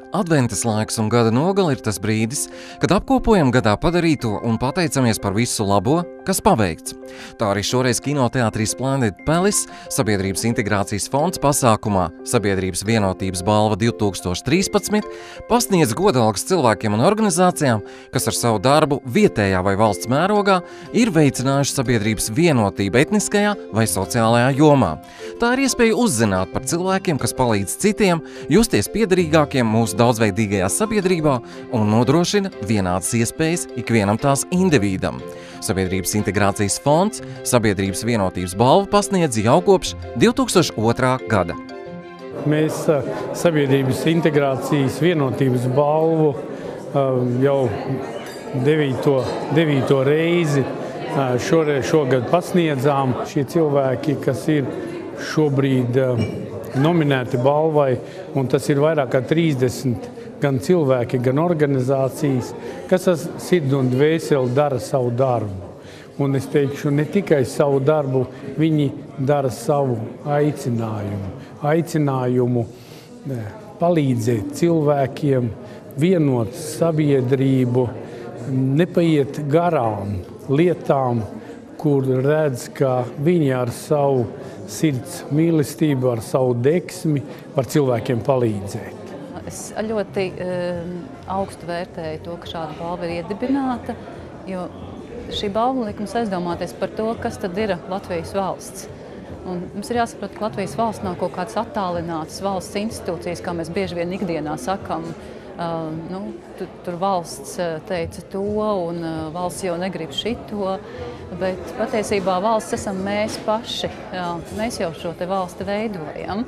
Adventas laiks un gada nogale ir tas brīdis, kad apkopojam gadā padarīto un pateicamies par visu labo, kas paveikts. Tā arī šoreiz kinoteātrī Splendid Palace Sabiedrības integrācijas fonds pasākumā Sabiedrības vienotības balva 2013 pasniedz godalgas cilvēkiem un organizācijām, kas ar savu darbu vietējā vai valsts mērogā ir veicinājuši sabiedrības vienotību etniskajā vai sociālajā jomā. Tā ir iespēja uzzināt par cilvēkiem, kas palīdz citiem, justies piederīgākiem mūsu daudzveidīgajā sabiedrībā un nodrošina vienādas iespējas ikvienam tās individam. Sabiedrības integrācijas fonds Sabiedrības vienotības balvu pasniedz jau kopš 2002. gada. Mēs Sabiedrības integrācijas vienotības balvu jau 9. reizi šogad pasniedzām. Šie cilvēki, kas ir šobrīd nominēti balvai, un tas ir vairāk kā 30 gan cilvēki, gan organizācijas, kas ar sirdi un dvēseli dara savu darbu. Un es teikšu, ne tikai savu darbu, viņi dara savu aicinājumu palīdzēt cilvēkiem, vienot sabiedrību, nepaiet garām lietām, kur redz, ka viņi ar savu sirds mīlestību, ar savu deksmi var cilvēkiem palīdzēt. Es ļoti augstu vērtēju to, ka šāda balva ir iedibināta, jo šī balva liek mums aizdomāties par to, kas tad ir Latvijas valsts. Un mums ir jāsaprot, ka Latvijas valsts nav kaut kāds attālināts valsts institūcijas, kā mēs bieži vien ikdienā sakam. Tur valsts teica to, un valsts jau negrib šito, bet patiesībā valsts esam mēs paši. Mēs jau šo te valsti veidojam.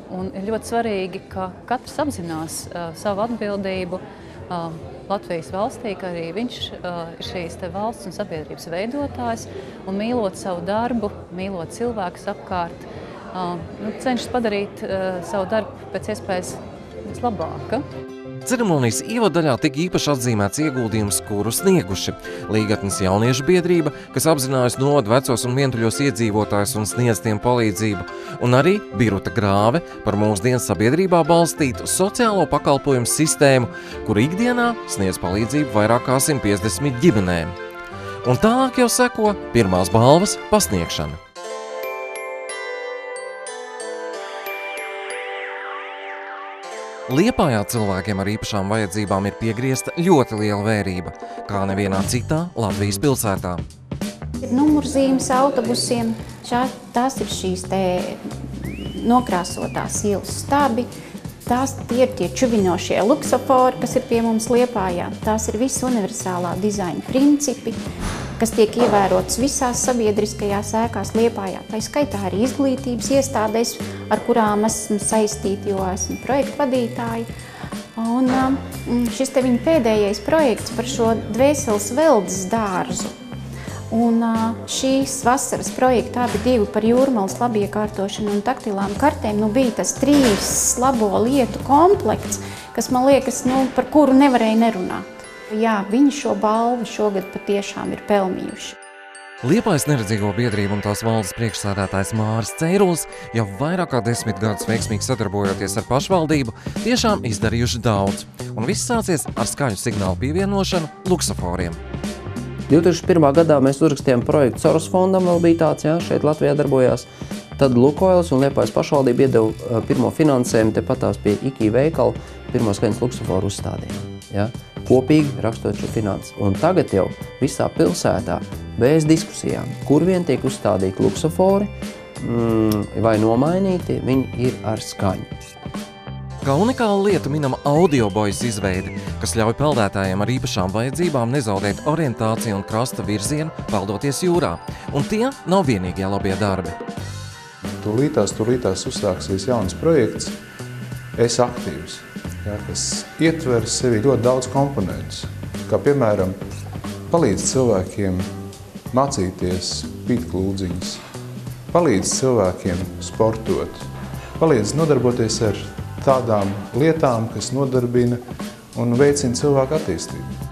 Un ir ļoti svarīgi, ka katrs apzinās savu atbildību Latvijas valstī, ka arī viņš ir šīs te valsts un sabiedrības veidotājs, un mīlot savu darbu, mīlot cilvēkus apkārt, cenšas padarīt savu darbu pēc iespējas labāka. Ceremonijas ievadaļā tika īpaši atzīmēts ieguldījums, kuru snieguši Līgatnes jauniešu biedrība, kas apzinājās novada vecos un vientuļos iedzīvotājus un sniedz tiem palīdzību, un arī Biruta Grāve par mūsdienas sabiedrībā balstītu sociālo pakalpojumu sistēmu, kuru ikdienā sniedz palīdzību vairāk kā 150 ģimenēm. Un tālāk jau seko pirmās balvas pasniegšana. Liepājā cilvēkiem ar īpašām vajadzībām ir piegriezta ļoti liela vērība, kā nevienā citā Latvijas pilsētā. Ir numurzīmes autobusiem, tās ir šīs te nokrāsotās ielas stabi, tie ir tie čuviņošie luksofori, kas ir pie mums Liepājā. Tās ir visi universālā dizaina principi, kas tiek ievērotas visās sabiedriskajās ēkās Liepājā. Tā skaitā arī izglītības iestādēs, ar kurām esmu saistīti, jo esmu projektu vadītāji. Un šis te viņa pēdējais projekts par šo dvēseles veldes dārzu. Un šīs vasaras projekti abi divi par jūrmalas labiekārtošanu un taktilām kartēm bija tas 3 labo lietu komplekts, kas man liekas, par kuru nevarēja nerunāt. Jā, viņi šo balvu šogad patiešām ir pelnījuši. Liepājas neredzīgo biedrību un tās valdes priekšsēdētājs Māris Ceirulis jau vairāk kā 10 gadus veiksmīgi sadarbojoties ar pašvaldību, tiešām izdarījuši daudz. Un viss sācies ar skaļu signālu pievienošanu luksoforiem. 2001. gadā mēs uzrakstījām projektu Soros fondam, vēl bija tāds, šeit Latvijā darbojās. Tad Lukoils un Liepājas pašvaldība iedeva pirmo finansējumu tepatās pie IKI veikala pirmo skaņas luksoforu uzstādījumā. Kopīgi rakstot šo finansu. Un tagad jau visā pilsētā bez diskusijām, kur vien tiek uzstādīti luksofori vai nomainīti, viņi ir ar skaņu. Kā unikāla lieta minama audiobojas izveide, kas ļauj peldētājiem ar īpašām vajadzībām nezaudēt orientāciju un krasta virzienu, peldoties jūrā. Un tie nav vienīgie labie darbi. Tūlītās uzsāksies jauns projekts Es aktīvs, kas ietver sevi ļoti daudz komponentus, kā piemēram palīdz cilvēkiem mācīties pītklūdziņas, palīdz cilvēkiem sportot, palīdz nodarboties ar tādām lietām, kas nodarbina un veicina cilvēku attīstību.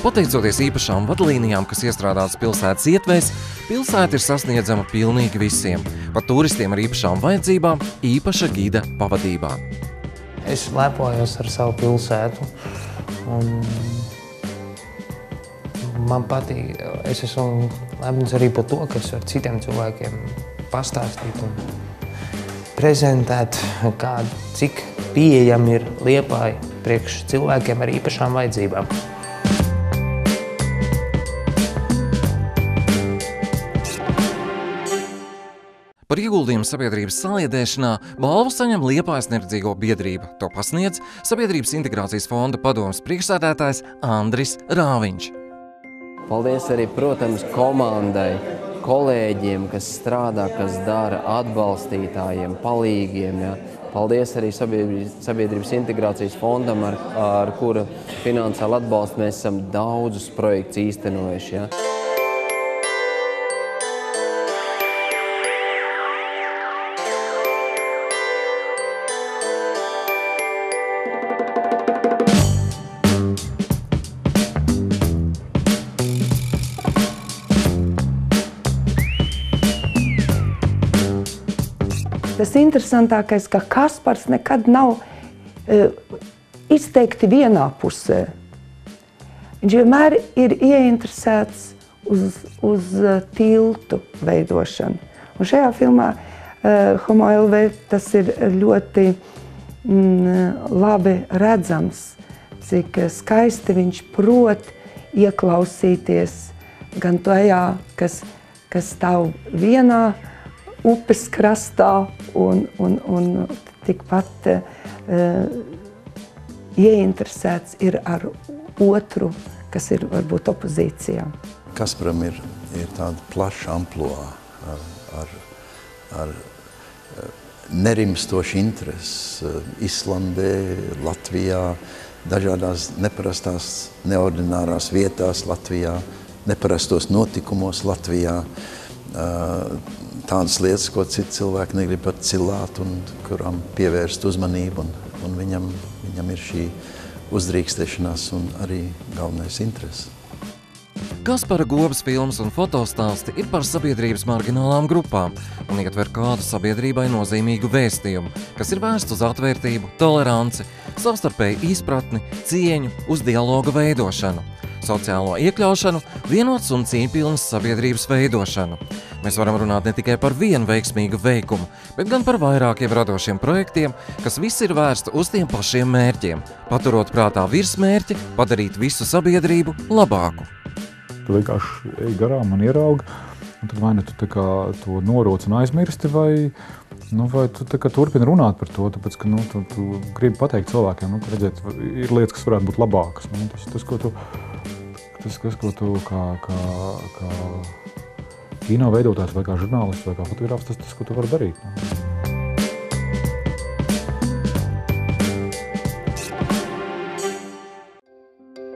Pateicoties īpašām vadlīnijām, kas iestrādātas pilsētas ietvēs, pilsēta ir sasniedzama pilnīgi visiem, pat turistiem ar īpašām vajadzībām īpaša gida pavadībā. Es lepojos ar savu pilsētu. Un man patīk, es esmu lepns arī par to, ka es varu citiem cilvēkiem pastāstīt un prezentēt, cik pieejami ir Liepāja priekš cilvēkiem ar īpašām vajadzībām. Par ieguldījumu sabiedrības saliedēšanā balvu saņem Liepājas neredzīgo biedrība. To pasniedz Sabiedrības integrācijas fonda padomes priekšsēdētājs Andris Rāviņš. Paldies arī, protams, komandai, kolēģiem, kas strādā, kas dara, atbalstītājiem, palīgiem. Ja. Paldies arī Sabiedrības integrācijas fondam, ar kura finansiālu atbalstu mēs esam daudzus projektus īstenojuši. Ja. Tas interesantākais, ka Kaspars nekad nav izteikti vienā pusē. Viņš vienmēr ir ieinteresēts uz tiltu veidošanu. Un šajā filmā Homo LV tas ir ļoti labi redzams, cik skaisti viņš prot ieklausīties gan tajā, kas stāv vienā upes krastā un tikpat ieinteresēts ir ar otru, kas ir varbūt opozīcijā. Kasparam ir tāda plaša amploā ar nerimstošu interesi Islandē, Latvijā, dažādās neparastās, neordinārās vietās Latvijā, neparastos notikumos Latvijā. Tādas lietas, ko citi cilvēki negrib pat cilāt un kurām pievērst uzmanību. Un viņam ir šī uzdrīkstēšanās un arī galvenais interesi. Kaspara Gobas filmas un fotostāsti ir par sabiedrības marginālām grupām un ietver kādu sabiedrībai nozīmīgu vēstījumu, kas ir vērsts uz atvērtību, toleranci, savstarpēju izpratni, cieņu, uz dialoga veidošanu, sociālo iekļaušanu, vienots un cieņpilnas sabiedrības veidošanu. Mēs varam runāt ne tikai par vienu veiksmīgu veikumu, bet gan par vairākiem radošiem projektiem, kas visi ir vērsti uz tiem pašiem mērķiem, paturot prātā virsmērķi, padarīt visu sabiedrību labāku. Tu vienkārši ej garām un ieraugi, un tad vai ne tu tā kā to noroc un aizmirsti, vai tu tā kā turpini runāt par to, tāpēc, ka tu gribi pateikt cilvēkiem, ka redzēt, ir lietas, kas varētu būt labākas. Tas, ko tu kā kino veidotājs vai kā žurnālists vai kā fotogrāfs, tas, ko tu vari darīt.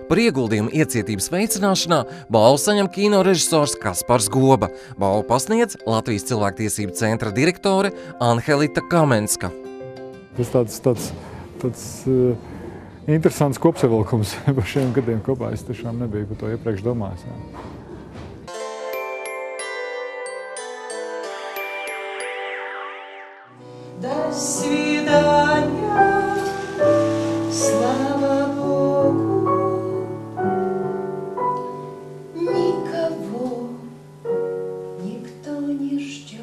Par ieguldījumu iecietības veicināšanā balvu saņem kino režisors Kaspars Goba. Balvu pasniedz Latvijas cilvēktiesību centra direktore Anhelita Kamenska. Tas tāds interesants kopsavilkums par šiem gadiem kopā. Es tiešām nebiju par to iepriekš domājis. До свидания, слава Богу, никого никто не ждет.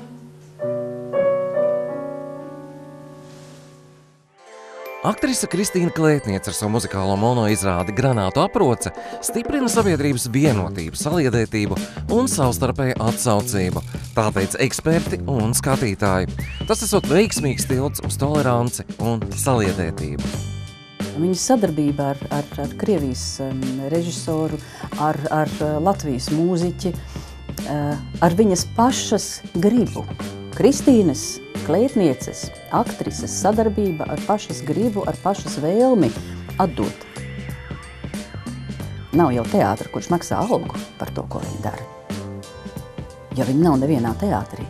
Aktrise Kristīna Klētniece ar savu muzikālo monoizrādi Granātu aproce stiprina sabiedrības vienotību, saliedētību un savstarpēju atsaucību. Tā teica eksperti un skatītāji. Tas esot veiksmīgs tilts uz toleranci un saliedētību. Viņa sadarbība ar Krievijas režisoru, ar Latvijas mūziķi, ar viņas pašas gribu. Kristīnas Klētnieces, aktrises sadarbība ar pašas gribu, ar pašas vēlmi atdot. Nav jau teātra, kurš maksā algu par to, ko viņa dara. Ja viņa nav nevienā teātrī.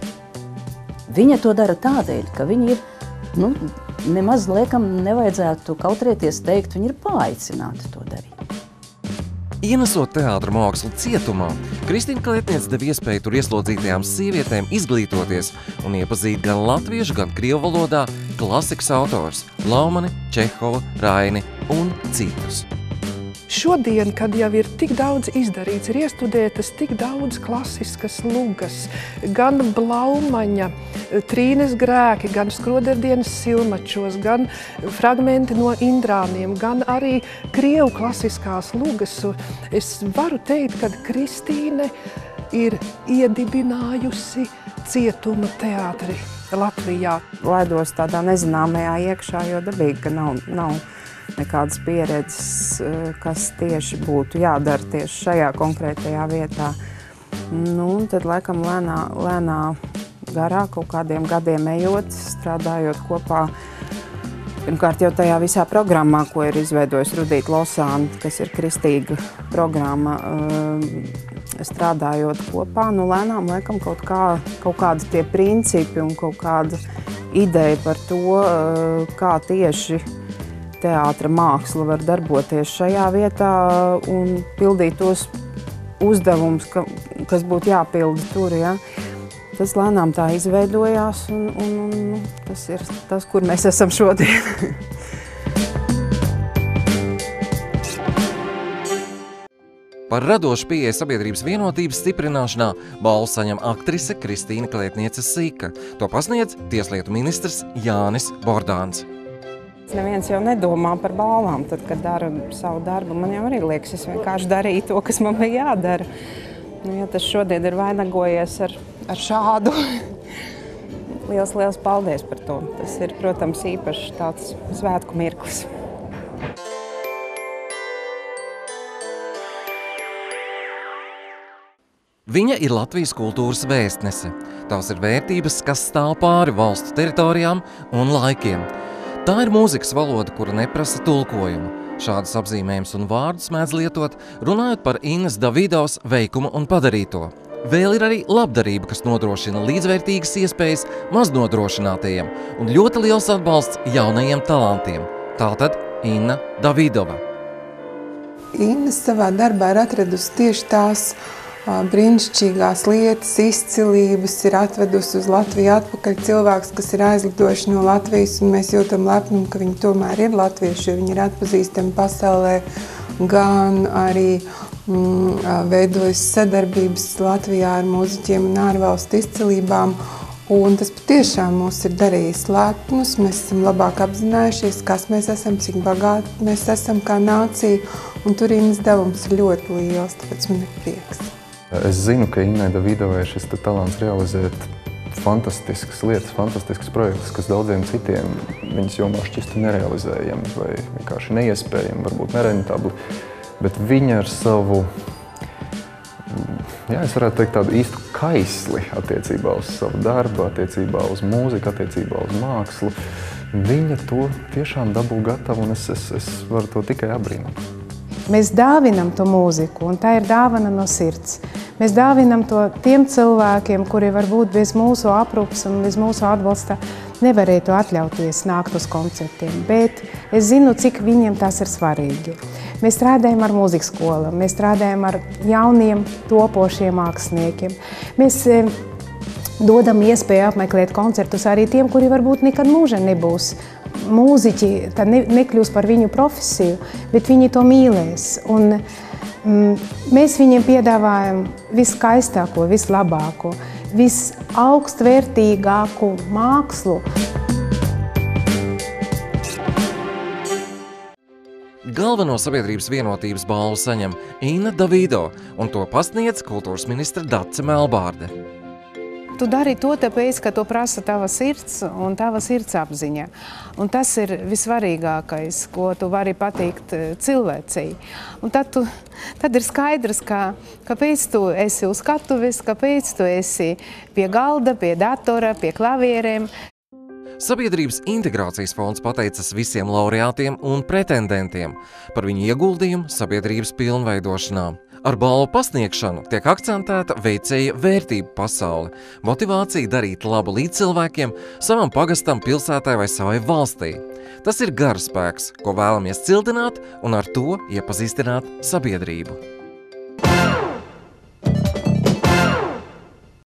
Viņa to dara tādēļ, ka viņa ir, nemaz liekam nevajadzētu kautrēties teikt, viņa ir paaicināta to darīt. Ienesot teātra mākslu cietumā, Kristīna Klētniece deva iespēju tur ieslodzītajām sievietēm izglītoties un iepazīt gan latviešu, gan krievu valodā klasikas autors Laumani, Čehovu, Raini un citus. Šodien, kad jau ir tik daudz izdarīts, ir iestudētas tik daudz klasiskas lugas, gan Blaumaņa, Trīnes grēki, gan Skroderdienas silmačos, gan fragmenti no Indrāniem, gan arī krievu klasiskās lugas. Es varu teikt, ka Kristīne ir iedibinājusi cietuma teātri Latvijā. Laidos tādā nezināmajā iekšā, jo dabīgi, ka nav nekādas pieredzes, kas tieši būtu jādara tieši šajā konkrētajā vietā. Un tad laikam lēnā garā kaut kādiem gadiem ejot, strādājot kopā, pirmkārt jau tajā visā programmā, ko ir izveidojis Rudīta Losāne, kas ir kristīga programma, strādājot kopā, lēnām laikam kaut kādi tie principi un kaut kāda ideja par to, kā tieši teātra māksla var darboties šajā vietā un pildīt tos uzdevumus, kas būtu jāpilda tur. Ja? Tas lēnām tā izveidojās un tas ir tas, kur mēs esam šodien. Par radošu pieeju sabiedrības vienotības stiprināšanā balvu saņem aktrise Kristīna Klētniece Sīka. To pasniedz tieslietu ministrs Jānis Bordāns. Neviens jau nedomā par balvām, tad, kad dara savu darbu. Man jau arī liekas, es vienkārši darīju to, kas man bija jādara. Ja tas šodien ir vainagojies ar šādu. Liels paldies par to. Tas ir, protams, īpaši tāds svētku mirklis. Viņa ir Latvijas kultūras vēstnese. Tās ir vērtības, kas stāv pāri valstu teritorijām un laikiem. Tā ir mūzikas valoda, kura neprasa tulkojumu. Šādus apzīmējumus un vārdus mēdz lietot, runājot par Innas Davidovas veikumu un padarīto. Vēl ir arī labdarība, kas nodrošina līdzvērtīgas iespējas maznodrošinātajiem un ļoti liels atbalsts jaunajiem talantiem. Tātad Inna Davidova. Inna savā darbā ir atradusi tieši tās brīnišķīgās lietas, izcilības, ir atvedusi uz Latviju atpakaļ cilvēks, kas ir aizlidojuši no Latvijas, un mēs jūtam lepnumu, ka viņi tomēr ir latvieši, jo viņi ir atpazīstami pasaulē, gan arī veidojas sadarbības Latvijā ar mūziķiem un ārvalstu izcilībām, un tas patiešām mūs ir darījis lepnus, mēs esam labāk apzinājušies, kas mēs esam, cik bagāti mēs esam kā nācija, un tur Innas devums ir ļoti liels, tāpēc man ir prieks. Es zinu, ka Innai Davidovai šis talants realizēt fantastiskas lietas, fantastiskas projektus, kas daudziem citiem viņas jomā šķistu nerealizējami vai vienkārši neiespējami, varbūt nerentabli, bet viņa ar savu, es varētu teikt, tādu īstu kaisli attiecībā uz savu darbu, attiecībā uz mūziku, attiecībā uz mākslu. Viņa to tiešām dabū gatavu, un es varu to tikai apbrīnot. Mēs dāvinam to mūziku, un tā ir dāvana no sirds. Mēs dāvinam to tiem cilvēkiem, kuri varbūt bez mūsu aprūpes un bez mūsu atbalsta nevarētu atļauties nākt uz koncertiem, bet es zinu, cik viņiem tas ir svarīgi. Mēs strādājam ar mūzikas skolu, mēs strādājam ar jauniem topošiem māksliniekiem. Mēs dodam iespēju apmeklēt koncertus arī tiem, kuri varbūt nekad mūžā nebūs mūziķi, tad nekļūs par viņu profesiju, bet viņi to mīlēs. Un mēs viņiem piedāvājam viskaistāko, vislabāko, visaugstvērtīgāko mākslu. Galveno sabiedrības vienotības balvu saņem Inna Davidova, un to pasniedz kultūras ministra Dace Melbārde. Tu dari to tāpēc, ka to prasa tava sirds un tava sirdsapziņa. Un tas ir visvarīgākais, ko tu vari pateikt cilvēcei. Un tad ir skaidrs, kāpēc tu esi uz skatuves, kāpēc tu esi pie galda, pie datora, pie klavierēm. Sabiedrības integrācijas fonds pateicas visiem laureātiem un pretendentiem par viņu ieguldījumu sabiedrības pilnveidošanā. Ar balvu pasniegšanu tiek akcentēta veicēja vērtību pasaule, motivācija darīt labu līdzcilvēkiem, savam pagastam, pilsētai vai savai valstī. Tas ir garspēks, ko vēlamies cildināt un ar to iepazīstināt sabiedrību.